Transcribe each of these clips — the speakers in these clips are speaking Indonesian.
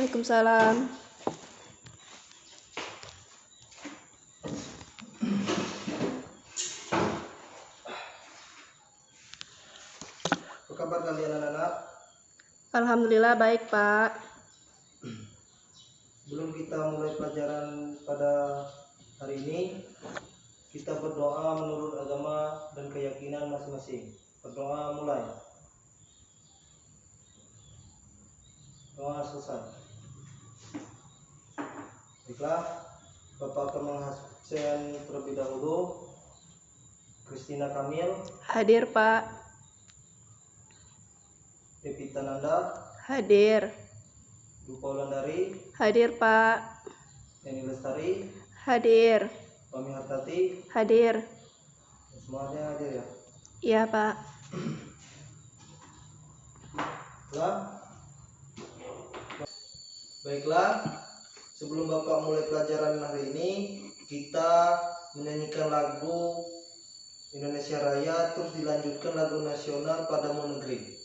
Waalaikumsalam. Apa kabar kalian anak-anak? Alhamdulillah baik, Pak. Sebelum kita mulai pelajaran pada hari ini, kita berdoa menurut agama dan keyakinan masing-masing. Berdoa mulai. Doa selesai. Baiklah, Bapak akan menghasilkan terlebih dahulu. Christina Kamil, Hadir, Pak. Devita Nanda, Hadir. Dupa Wulandari, Hadir, Pak. Eni Lestari, Hadir. Pami Hartati, Hadir. semuanya hadir ya. Iya, Pak. Baiklah, sebelum Bapak mulai pelajaran hari ini, kita menyanyikan lagu Indonesia Raya, terus dilanjutkan lagu nasional Padamu Negeri.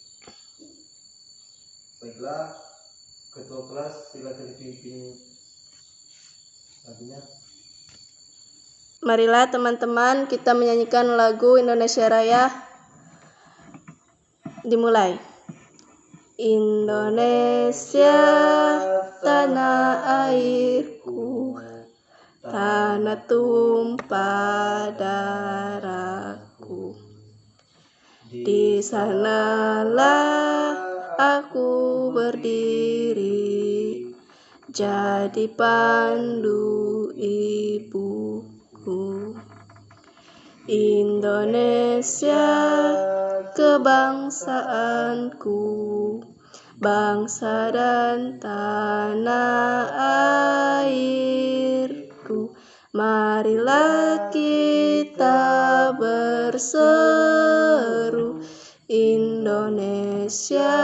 Baiklah, ketua kelas silakan dipimpin lagunya. Marilah teman-teman kita menyanyikan lagu Indonesia Raya. Dimulai. Indonesia tanah airku, tanah tumpah darahku. Di sanalah aku berdiri, jadi pandu ibuku. Indonesia kebangsaanku, bangsa dan tanah airku. Marilah kita berseru, Indonesia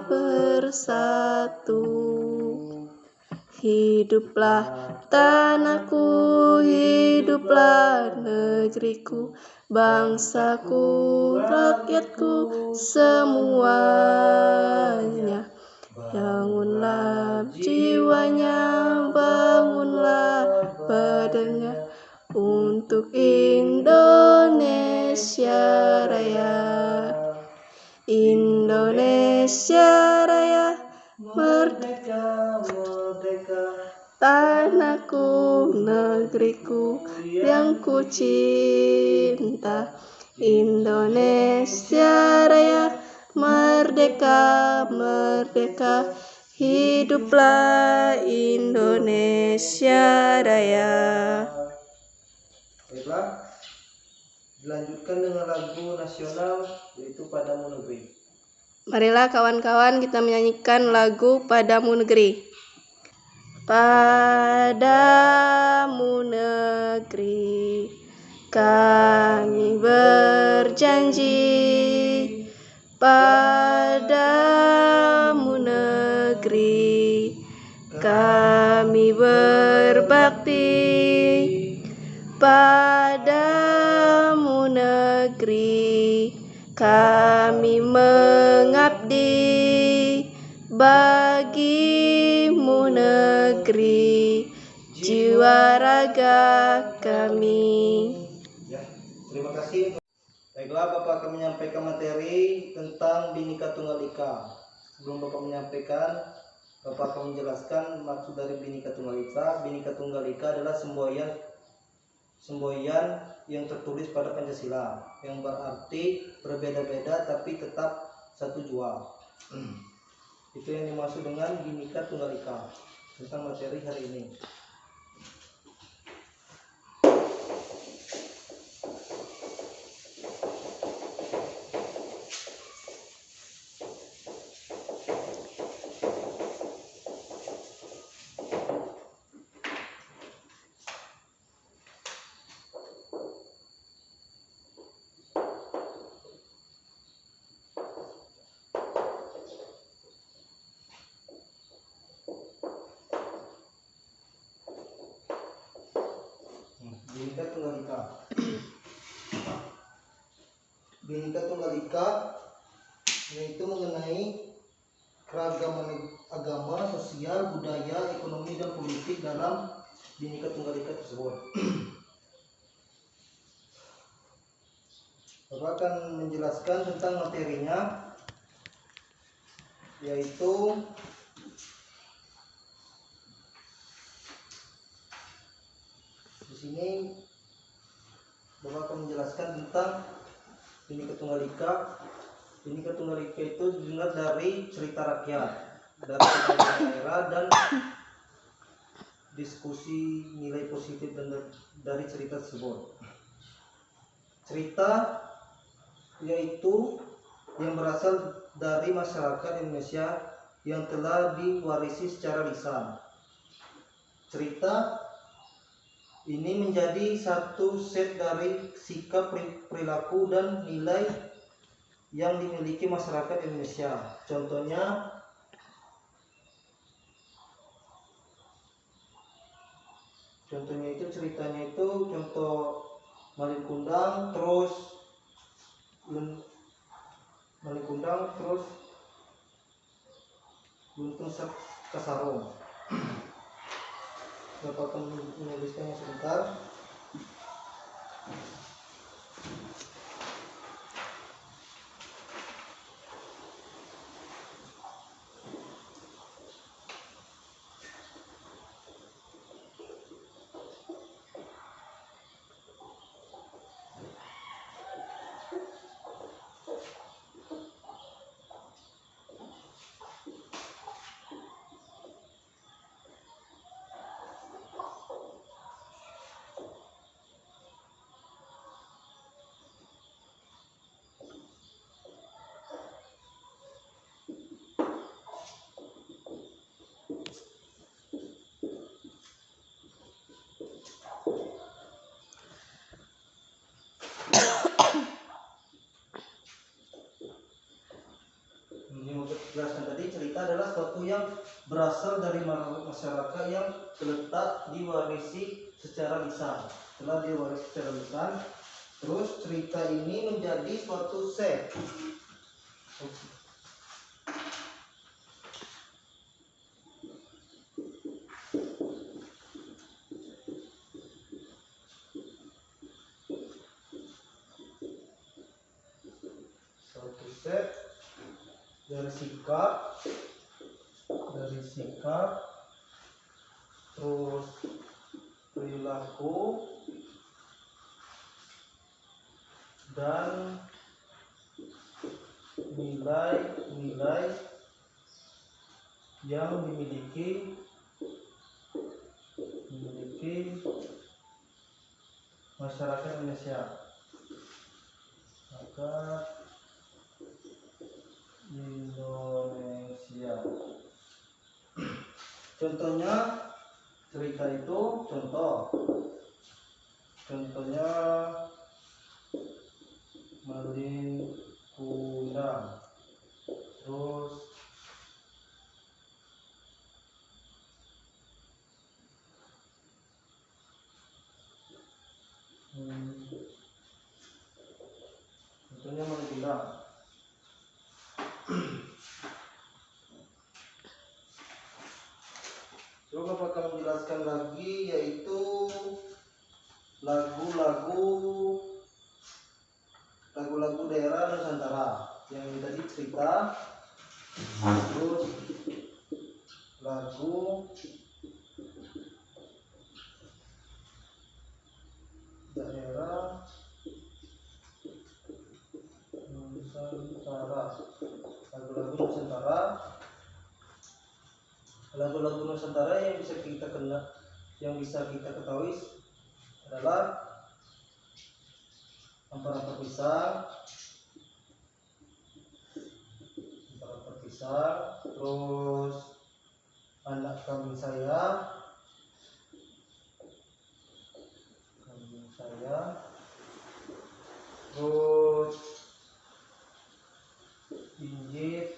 bersatu. Hiduplah tanahku, hiduplah negeriku, bangsaku, rakyatku semuanya. Bangunlah jiwanya, bangunlah badannya untuk Indonesia Raya. Indonesia Raya, merdeka, merdeka, tanahku, negeriku yang ku cinta. Indonesia Raya, merdeka, merdeka, hiduplah Indonesia Raya. Baiklah, dilanjutkan dengan lagu nasional yaitu Padamu Negeri. Marilah kawan-kawan kita menyanyikan lagu Padamu Negeri. Padamu negeri kami berjanji, padamu negeri kami berbakti, padamu negeri kami mengabdi, bagimu negeri jiwa raga kami. Ya, terima kasih. Baiklah, Bapak akan menyampaikan materi tentang Bhinneka Tunggal Ika. Sebelum Bapak menyampaikan, Bapak akan menjelaskan maksud dari Bhinneka Tunggal Ika. Bhinneka Tunggal Ika adalah semboyan yang tertulis pada Pancasila, yang berarti berbeda-beda tapi tetap satu jua. Itu yang dimaksud dengan Bhinneka Tunggal Ika. Tentang materi hari ini. Bhinneka Tunggal Ika. Bhinneka Tunggal Ika yaitu mengenai keragaman agama, sosial, budaya, ekonomi, dan politik dalam Bhinneka Tunggal Ika tersebut. Bapak akan menjelaskan tentang materinya, yaitu di sini Bapak akan menjelaskan tentang Bhinneka Tunggal Ika. Bhinneka Tunggal Ika itu didengar dari cerita rakyat, dari daerah, dan diskusi nilai positif dari cerita tersebut. Cerita yaitu yang berasal dari masyarakat Indonesia yang telah diwarisi secara lisan. Cerita ini menjadi satu set dari sikap, perilaku, dan nilai yang dimiliki masyarakat Indonesia. Contohnya itu ceritanya itu contoh Malin Kundang, terus Guntung Kasarong. Bapak akan menuliskannya sebentar. Jelaskan tadi, cerita adalah sesuatu yang berasal dari masyarakat yang terletak diwarisi secara lisan. Setelah diwarisi secara lisan, terus cerita ini menjadi suatu set. Suatu set dari sikap, terus perilaku, dan nilai-nilai yang dimiliki masyarakat Indonesia. Contohnya cerita itu, contohnya Malin Kundang, terus contohnya Malin Kundang. Coba Bapak akan menjelaskan lagi, yaitu lagu-lagu daerah Nusantara. Yang ini tadi cerita, terus lagu daerah Nusantara. Lagu-lagu Nusantara yang bisa kita ketahui adalah Ampar-Ampar Pisang, terus Anak Kambing Saya, terus Injit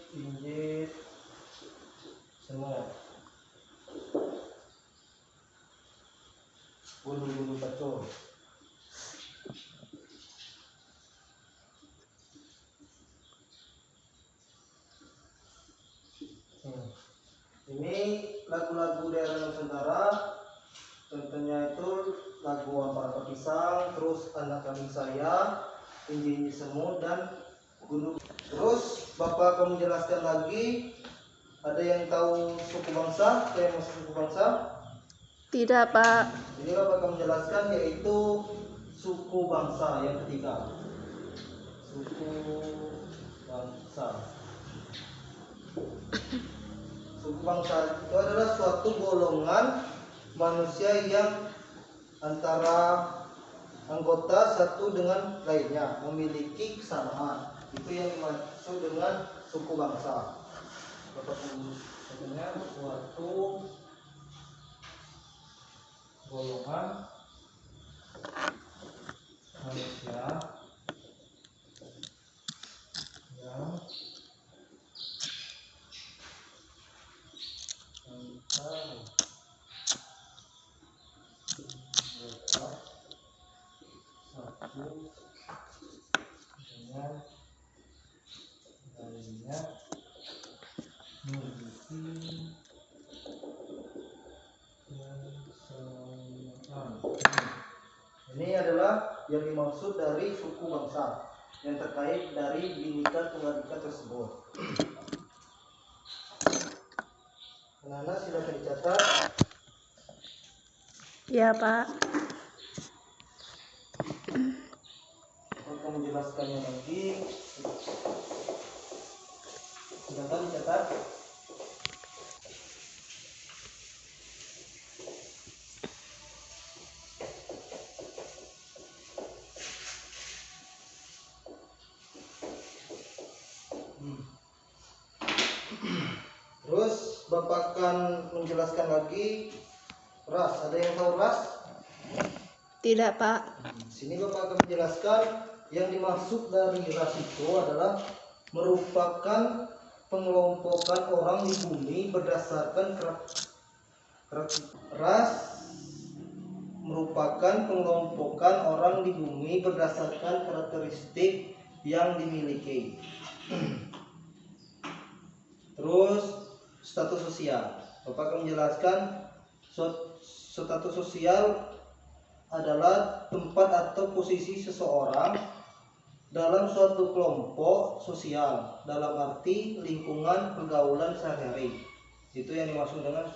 semua, Bulu-bulu Pacul. Ini lagu-lagu daerah Nusantara, contohnya itu lagu Ampar Pisang, terus Anak Kambing Saya, Inji Semut, dan Gunung. Terus Bapak akan menjelaskan lagi, ada yang tahu suku bangsa, kayak masuk suku bangsa? Tidak, Pak. Ini Bapak akan menjelaskan yaitu suku bangsa yang ketiga. Suku bangsa. Suku bangsa itu adalah suatu golongan manusia yang antara anggota satu dengan lainnya memiliki kesamaan. Itu yang dimaksud dengan suku bangsa. Contohnya suatu golongan manusia yang antara satu dengan lainnya memiliki kesamaan. Ini adalah yang dimaksud dari suku bangsa yang terkait dari Bhinneka Tunggal Ika tersebut. Anak-anak silakan dicatat. Ya, Pak. Akan menjelaskannya lagi. Silakan dicatat. Terus Bapak akan menjelaskan lagi ras. Ada yang tahu ras? Tidak, Pak. Sini Bapak akan menjelaskan yang dimaksud dari ras itu adalah merupakan pengelompokan orang di bumi berdasarkan ras merupakan pengelompokan orang di bumi berdasarkan karakteristik yang dimiliki. Terus status sosial. Bapak akan menjelaskan status sosial adalah tempat atau posisi seseorang dalam suatu kelompok sosial dalam arti lingkungan pergaulan sehari-hari. Itu yang dimaksud dengan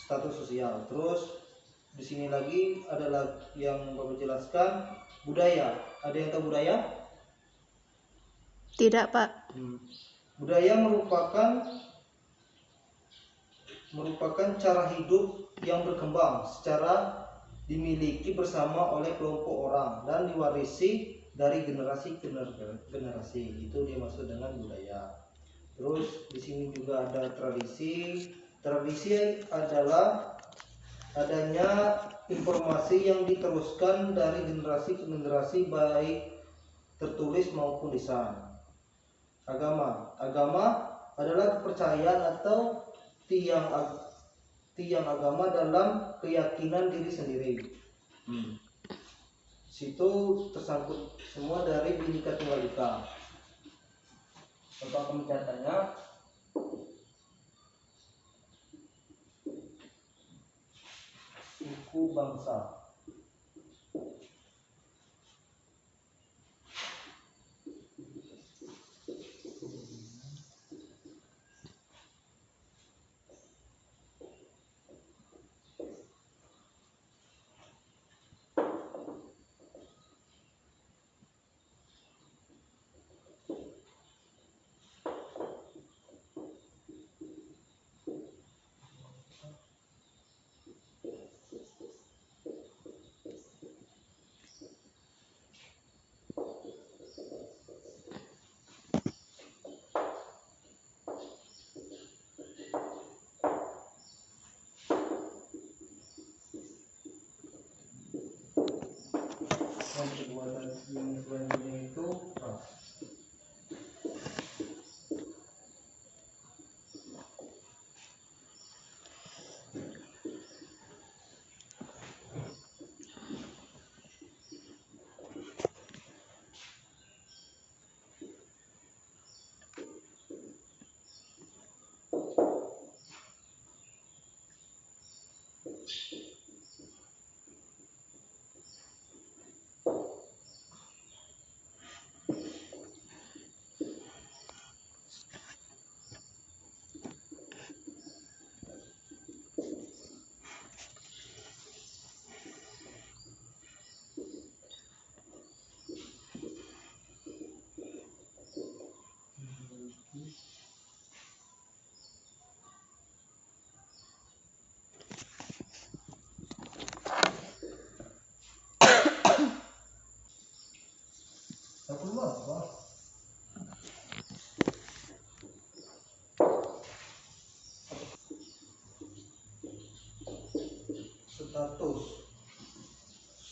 status sosial. Terus di sini lagi adalah yang Bapak jelaskan budaya. Ada yang tahu budaya? Tidak, Pak. Budaya merupakan cara hidup yang berkembang secara dimiliki bersama oleh kelompok orang dan diwarisi dari generasi ke generasi. Itu dia maksud dengan budaya. Terus di sini juga ada tradisi. Tradisi adalah adanya informasi yang diteruskan dari generasi ke generasi baik tertulis maupun lisan. Agama adalah kepercayaan atau tiang agama dalam keyakinan diri sendiri. Situ tersangkut semua dari Bhinneka Tunggal Ika. Bapak mencatatnya. Suku bangsa. Yang kedua dan selanjutnya itu ras.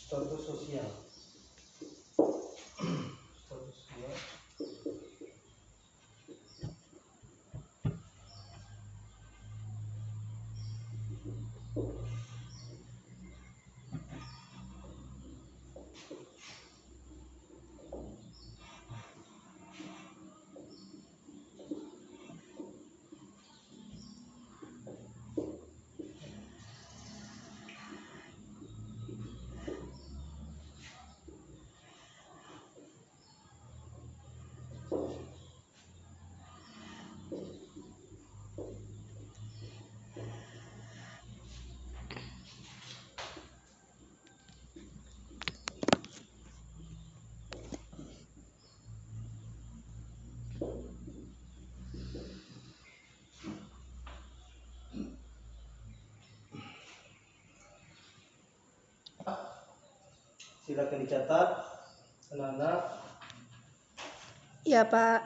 Status sosial. Status sosial. Silakan dicatat, anak-anak. Ya, Pak.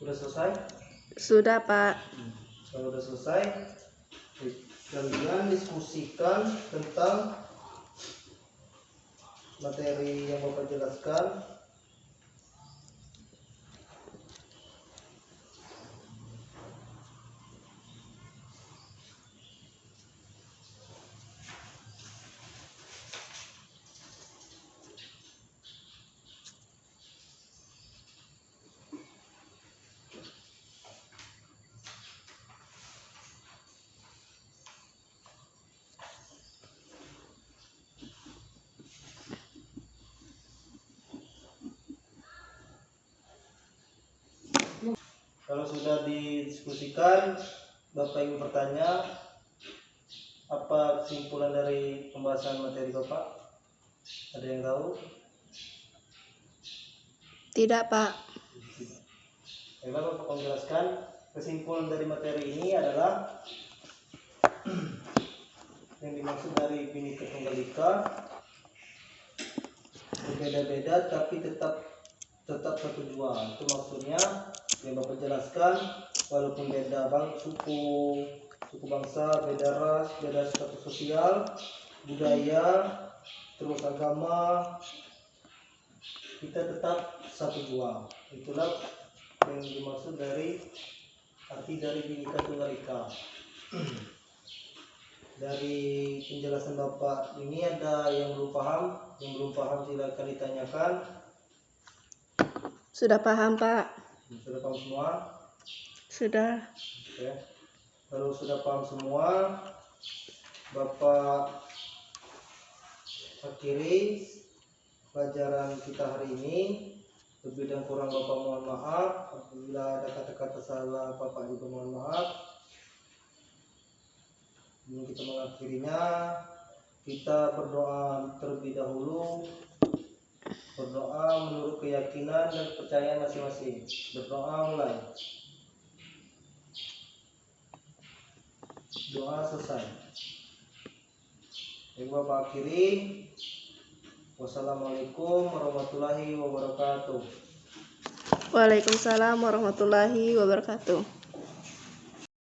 Sudah selesai? Sudah, Pak. Kalau sudah selesai, kalian diskusikan tentang materi yang Bapak jelaskan. Kalau sudah didiskusikan, Bapak ingin bertanya, apa kesimpulan dari pembahasan materi Bapak? Ada yang tahu? Tidak, Pak. Baiklah, Bapak menjelaskan. Kesimpulan dari materi ini adalah yang dimaksud dari Bhinneka Tunggal Ika berbeda-beda tapi tetap satu jua. Itu maksudnya yang Bapak jelaskan, walaupun beda suku bangsa, beda ras, beda status sosial, budaya, terus agama, kita tetap satu jua. Itulah yang dimaksud dari arti dari Bhinneka Tunggal Ika. Dari penjelasan Bapak ini ada yang belum paham? Yang belum paham silakan ditanyakan. Sudah paham, Pak. Sudah paham semua? Sudah. Oke. Kalau sudah paham semua, Bapak akhiri pelajaran kita hari ini. Lebih dan kurang Bapak mohon maaf. Apabila ada kata-kata salah, Bapak juga mohon maaf. Sebelum kita mengakhirinya, kita berdoa terlebih dahulu. Berdoa menurut keyakinan dan kepercayaan masing-masing. Berdoa mulai. Doa selesai. Yang Bapak akhiri. Wassalamualaikum warahmatullahi wabarakatuh. Waalaikumsalam warahmatullahi wabarakatuh.